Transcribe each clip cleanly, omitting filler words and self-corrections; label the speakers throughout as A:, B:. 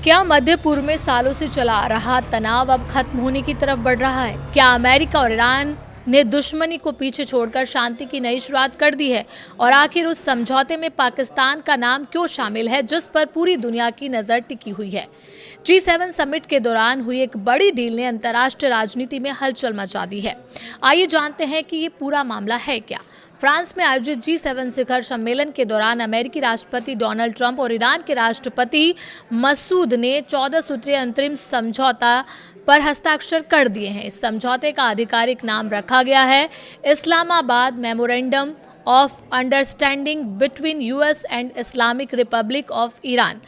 A: क्या मध्य पूर्व में सालों से चला आ रहा तनाव अब खत्म होने की तरफ बढ़ रहा है? क्या अमेरिका और ईरान ने दुश्मनी को पीछे छोड़कर शांति की नई शुरुआत कर दी है? और आखिर उस समझौते में पाकिस्तान का नाम क्यों शामिल है, जिस पर पूरी दुनिया की नजर टिकी हुई है? G7 समिट के दौरान हुई एक बड़ी डील ने अंतर्राष्ट्रीय राजनीति में हलचल मचा दी है। आइए जानते हैं कि ये पूरा मामला है क्या। फ्रांस में आयोजित G7 शिखर सम्मेलन के दौरान अमेरिकी राष्ट्रपति डोनाल्ड ट्रंप और ईरान के राष्ट्रपति मसूद ने 14 सूत्रीय अंतरिम समझौता पर हस्ताक्षर कर दिए हैं। इस समझौते का आधिकारिक नाम रखा गया है Islamabad memorandum of understanding between US and Islamic Republic of Iran.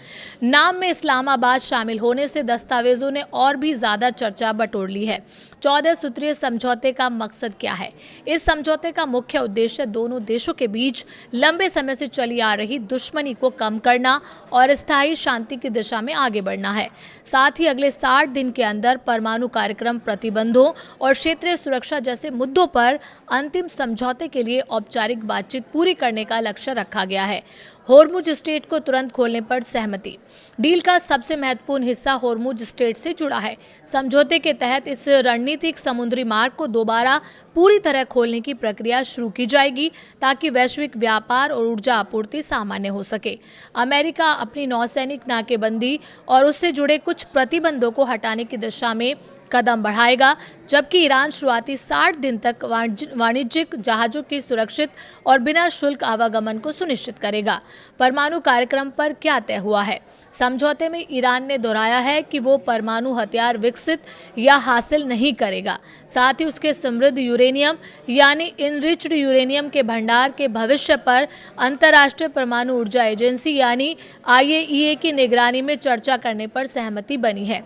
A: नाम में इस्लामाबाद शामिल होने से दस्तावेजों ने और भी ज्यादा चर्चा बटोर ली है। 14 सूत्रीय समझौते का मकसद क्या है? इस समझौते का मुख्य उद्देश्य दोनों देशों के बीच लंबे समय से चली आ रही दुश्मनी को कम करना और स्थायी शांति की दिशा में आगे बढ़ना है। साथ ही अगले 60 दिन के अंदर परमाणु कार्यक्रम, प्रतिबंधों और क्षेत्रीय सुरक्षा जैसे मुद्दों पर अंतिम समझौते के लिए औपचारिक बातचीत पूरी करने का लक्ष्य रखा गया है। होर्मुज स्ट्रेट को तुरंत खोलने पर सहमति। डील का सबसे महत्वपूर्ण हिस्सा होर्मुज स्ट्रेट से जुड़ा है। समझौते के तहत इस रणनीतिक समुद्री मार्ग को दोबारा पूरी तरह खोलने की प्रक्रिया शुरू की जाएगी ताकि वैश्विक व्यापार और ऊर्जा आपूर्ति सामान्य हो सके। अमेरिका अपनी नौसैनिक नाकेबंदी और उससे जुड़े कुछ प्रतिबंधों को हटाने की दिशा में कदम बढ़ाएगा, जबकि ईरान शुरुआती 60 दिन तक वाणिज्यिक जहाजों की सुरक्षित और बिना शुल्क आवागमन को सुनिश्चित करेगा। परमाणु कार्यक्रम पर क्या तय हुआ है? समझौते में ईरान ने दोहराया है कि वो परमाणु हथियार विकसित या हासिल नहीं करेगा। साथ ही उसके समृद्ध यूरेनियम यानी इनरिच्ड यूरेनियम के भंडार के भविष्य पर अंतर्राष्ट्रीय परमाणु ऊर्जा एजेंसी यानी IAEA की निगरानी में चर्चा करने पर सहमति बनी है।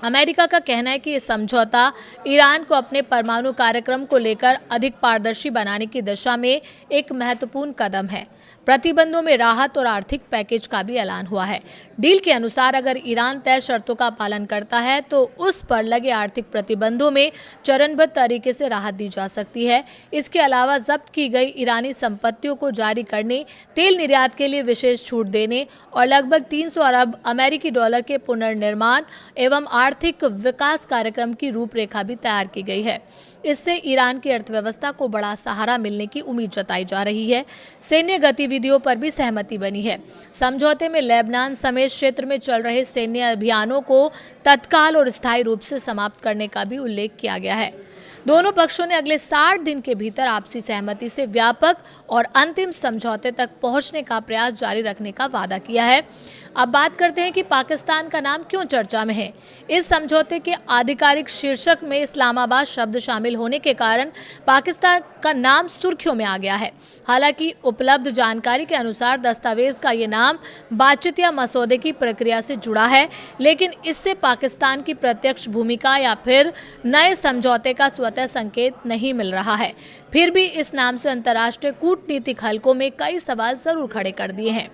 A: अमेरिका का कहना है कि ये समझौता ईरान को अपने परमाणु कार्यक्रम को लेकर अधिक पारदर्शी बनाने की दिशा में एक महत्वपूर्ण कदम है। प्रतिबंधों में राहत और आर्थिक पैकेज का भी ऐलान हुआ है। डील के अनुसार अगर ईरान तय शर्तों का पालन करता है तो उस पर लगे आर्थिक प्रतिबंधों में चरणबद्ध तरीके से राहत दी जा सकती है। इसके अलावा जब्त की गई ईरानी संपत्तियों को जारी करने, तेल निर्यात के लिए विशेष छूट देने और लगभग 300 अरब अमेरिकी डॉलर के पुनर्निर्माण एवं आर्थिक विकास कार्यक्रम की रूपरेखा भी तैयार की गई है। इससे ईरान की अर्थव्यवस्था को बड़ा सहारा मिलने की उम्मीद जताई जा रही है। सैन्य गतिविधियों पर भी सहमति बनी है। समझौते में लेबनान समेत क्षेत्र में चल रहे सैन्य अभियानों को तत्काल और स्थायी रूप से समाप्त करने का भी उल्लेख किया गया है। दोनों पक्षों ने अगले 60 दिन के भीतर आपसी सहमति से व्यापक और अंतिम समझौते तक पहुंचने का प्रयास जारी रखने का वादा किया है। अब बात करते हैं कि पाकिस्तान का नाम क्यों चर्चा में है। इस समझौते के आधिकारिक शीर्षक में इस्लामाबाद शब्द शामिल होने के कारण पाकिस्तान का नाम सुर्खियों में आ गया है। हालांकि उपलब्ध जानकारी के अनुसार दस्तावेज का ये नाम बातचीत या मसौदे की प्रक्रिया से जुड़ा है, लेकिन इससे पाकिस्तान की प्रत्यक्ष भूमिका या फिर नए समझौते का स्वतः संकेत नहीं मिल रहा है। फिर भी इस नाम से अंतर्राष्ट्रीय कूटनीतिक हलकों में कई सवाल जरूर खड़े कर दिए हैं।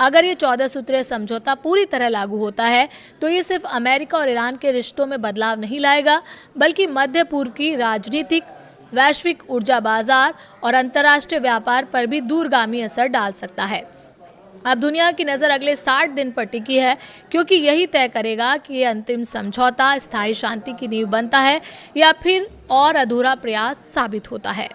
A: अगर ये 14 सूत्रीय समझौता पूरी तरह लागू होता है तो ये सिर्फ अमेरिका और ईरान के रिश्तों में बदलाव नहीं लाएगा, बल्कि मध्य पूर्व की राजनीतिक, वैश्विक ऊर्जा बाजार और अंतर्राष्ट्रीय व्यापार पर भी दूरगामी असर डाल सकता है। अब दुनिया की नज़र अगले 60 दिन पर टिकी है, क्योंकि यही तय करेगा कि ये अंतिम समझौता स्थायी शांति की नींव बनता है या फिर और अधूरा प्रयास साबित होता है।